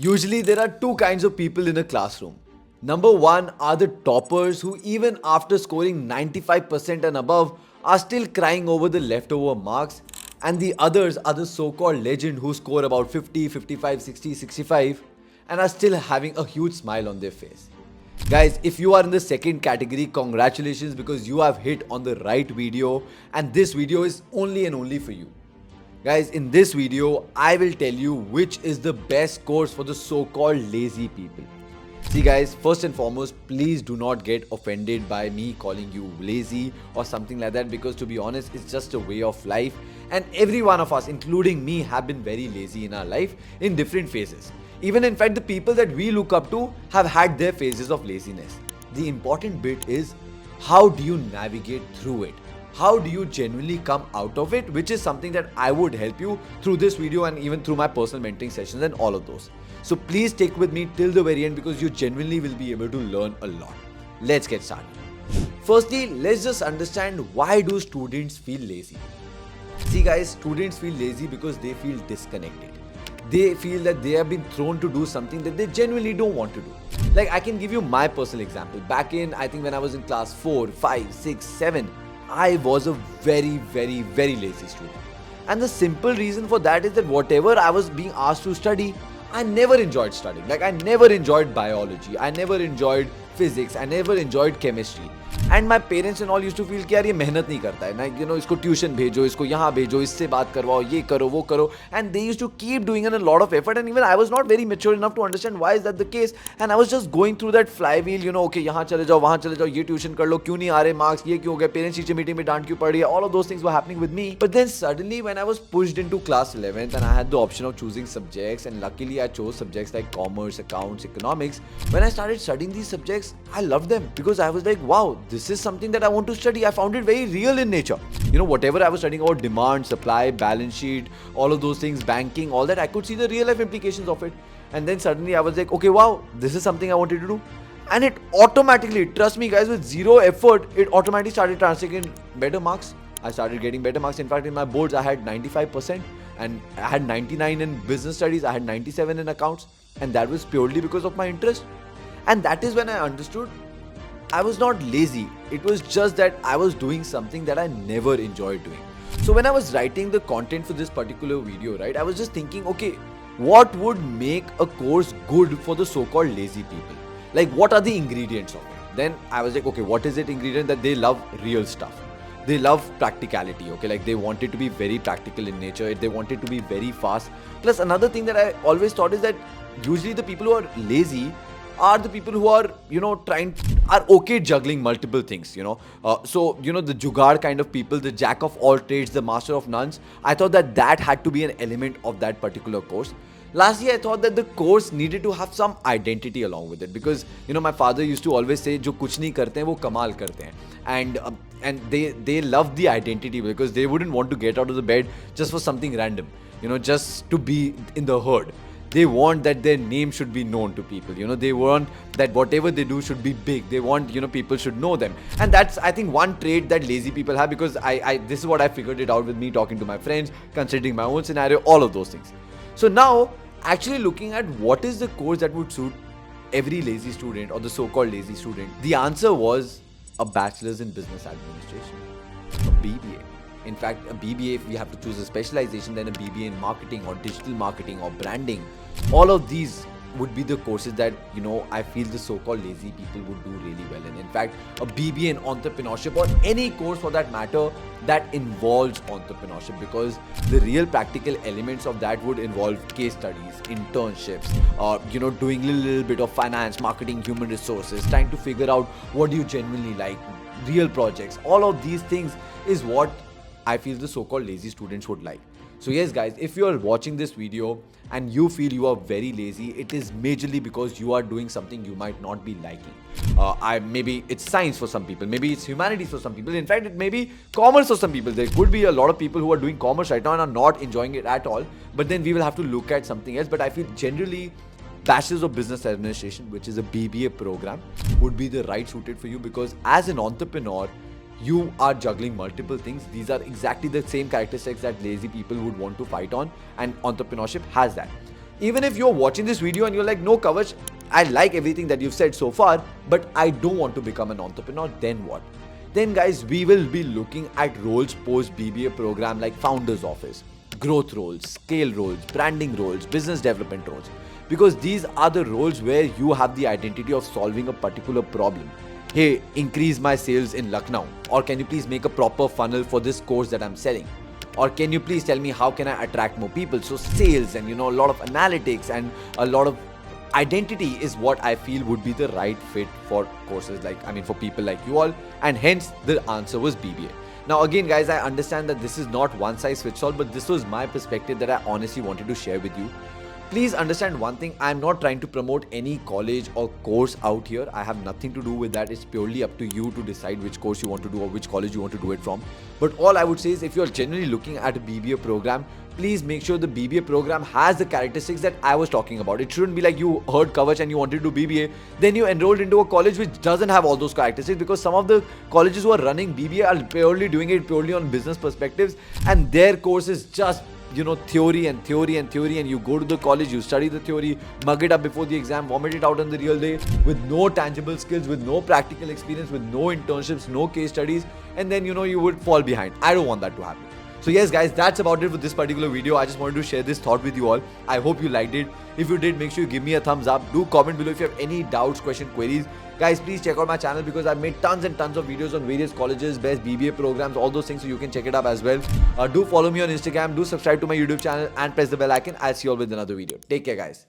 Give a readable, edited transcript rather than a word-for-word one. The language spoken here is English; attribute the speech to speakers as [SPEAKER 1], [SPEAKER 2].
[SPEAKER 1] Usually there are two kinds of people in a classroom. Number one are the toppers who even after scoring 95% and above are still crying over the leftover marks, and the others are the so-called legend who score about 50, 55, 60, 65 and are still having a huge smile on their face. Guys, if you are in the second category, congratulations because you have hit on the right video and this video is only and only for you. Guys, in this video, I will tell you which is the best course for the so-called lazy people. See guys, first and foremost, please do not get offended by me calling you lazy or something like that, because to be honest, it's just a way of life and every one of us, including me, have been very lazy in our life in different phases. Even in fact, the people that we look up to have had their phases of laziness. The important bit is, how do you navigate through it? How do you genuinely come out of it, which is something that I would help you through this video and even through my personal mentoring sessions and all of those. So please stick with me till the very end because you genuinely will be able to learn a lot. Let's get started. Firstly, let's just understand, why do students feel lazy? See guys, students feel lazy because they feel disconnected. They feel that they have been thrown to do something that they genuinely don't want to do. Like, I can give you my personal example. Back in, I think when I was in class 4, 5, 6, 7, I was a very lazy student. And the simple reason for that is that whatever I was being asked to study, I never enjoyed studying. Like, I never enjoyed biology, I never enjoyed physics, I never enjoyed chemistry. And my parents and all used to feel कि यार ये मेहनत नहीं करता है ना, you know, इसको tuition भेजो, इसको यहाँ भेजो, इससे बात करवाओ, ये करो, वो करो. And they used to keep doing a lot of effort, and even I was not very mature enough to understand why is that the case. And I was just going through that flywheel, you know, okay, यहाँ चले जाओ, वहाँ चले जाओ, ये tuition कर लो, क्यों नहीं आ रहे मार्क्स, ये क्यों हो गया, पेरेंट्स टीचर मीटिंग में डांट क्यों पड़ रही है, all of those things were happening with me. But then suddenly when I was pushed into class 11th and I had the option of choosing subjects, and luckily I chose subjects like commerce, accounts, economics. When I started studying these subjects, I loved them because I was like, wow, this is something that I want to study. I found it very real in nature. You know, whatever I was studying about demand, supply, balance sheet, all of those things, banking, all that, I could see the real life implications of it. And then suddenly I was like, okay, wow, this is something I wanted to do. And it automatically, trust me guys, with zero effort, it automatically started translating in better marks. I started getting better marks. In fact, in my boards, I had 95% and I had 99 in business studies. I had 97 in accounts. And that was purely because of my interest. And that is when I understood I was not lazy. It was just that I was doing something that I never enjoyed doing. So when I was writing the content for this particular video, right, I was just thinking, okay, what would make a course good for the so-called lazy people? Like, what are the ingredients of it? Then I was like, okay, what is it ingredient that they love? Real stuff. They love practicality, okay? Like, they want it to be very practical in nature. They want it to be very fast. Plus, another thing that I always thought is that usually the people who are lazy are the people who are, you know, are okay juggling multiple things, you know. So, you know, the jugaad kind of people, the jack of all trades, the master of none, I thought that had to be an element of that particular course. Lastly, I thought that the course needed to have some identity along with it, because, you know, my father used to always say, जो कुछ नहीं करते हैं वो कमाल करते हैं. And they love the identity because they wouldn't want to get out of the bed just for something random, you know, just to be in the herd. They want that their name should be known to people, you know, they want that whatever they do should be big. They want, you know, people should know them. And that's, I think, one trait that lazy people have, because this is what I figured it out with me talking to my friends, considering my own scenario, all of those things. So now, actually looking at what is the course that would suit every lazy student or the so-called lazy student, the answer was a bachelor's in business administration, a BBA. In fact, a BBA, if we have to choose a specialization, then a BBA in marketing or digital marketing or branding. All of these would be the courses that, you know, I feel the so-called lazy people would do really well in. In fact, a BBA in entrepreneurship, or any course for that matter that involves entrepreneurship, because the real practical elements of that would involve case studies, internships, you know, doing a little bit of finance, marketing, human resources, trying to figure out what you genuinely like, real projects. All of these things is what I feel the so-called lazy students would like. So yes guys, if you are watching this video and you feel you are very lazy, it is majorly because you are doing something you might not be liking. Maybe it's science for some people, maybe it's humanities for some people, in fact it may be commerce for some people. There could be a lot of people who are doing commerce right now and are not enjoying it at all, but then we will have to look at something else. But I feel generally Bachelor's of Business Administration, which is a BBA program, would be the right suited for you, because as an entrepreneur, you are juggling multiple things. These are exactly the same characteristics that lazy people would want to fight on, and entrepreneurship has that. Even if you're watching this video and you're like, no Kavach, I like everything that you've said so far, but I don't want to become an entrepreneur, then what? Then guys, we will be looking at roles post BBA program like founder's office, growth roles, scale roles, branding roles, business development roles. Because these are the roles where you have the identity of solving a particular problem. Hey, increase my sales in Lucknow. Or can you please make a proper funnel for this course that I'm selling? Or can you please tell me how can I attract more people? So sales and a lot of analytics and a lot of identity is what I feel would be the right fit for courses for people like you all, and hence the answer was BBA. Now again guys, I understand that this is not one size fits all, but this was my perspective that I honestly wanted to share with you. Please understand one thing, I am not trying to promote any college or course out here. I have nothing to do with that. It's purely up to you to decide which course you want to do or which college you want to do it from. But all I would say is, if you're genuinely looking at a BBA program, please make sure the BBA program has the characteristics that I was talking about. It shouldn't be like you heard Kavach and you wanted to do BBA, then you enrolled into a college which doesn't have all those characteristics, because some of the colleges who are running BBA are purely doing it purely on business perspectives, and their course is just theory and theory and theory, and you go to the college, you study the theory, mug it up before the exam, vomit it out on the real day with no tangible skills, with no practical experience, with no internships, no case studies, and then you would fall behind. I don't want that to happen. So yes guys, that's about it for this particular video. I just wanted to share this thought with you all. I hope you liked it. If you did, make sure you give me a thumbs up. Do comment below if you have any doubts, questions, queries. Guys, please check out my channel because I've made tons and tons of videos on various colleges, best BBA programs, all those things, so you can check it up as well. Do follow me on Instagram, do subscribe to my YouTube channel and press the bell icon. I'll see you all with another video. Take care guys.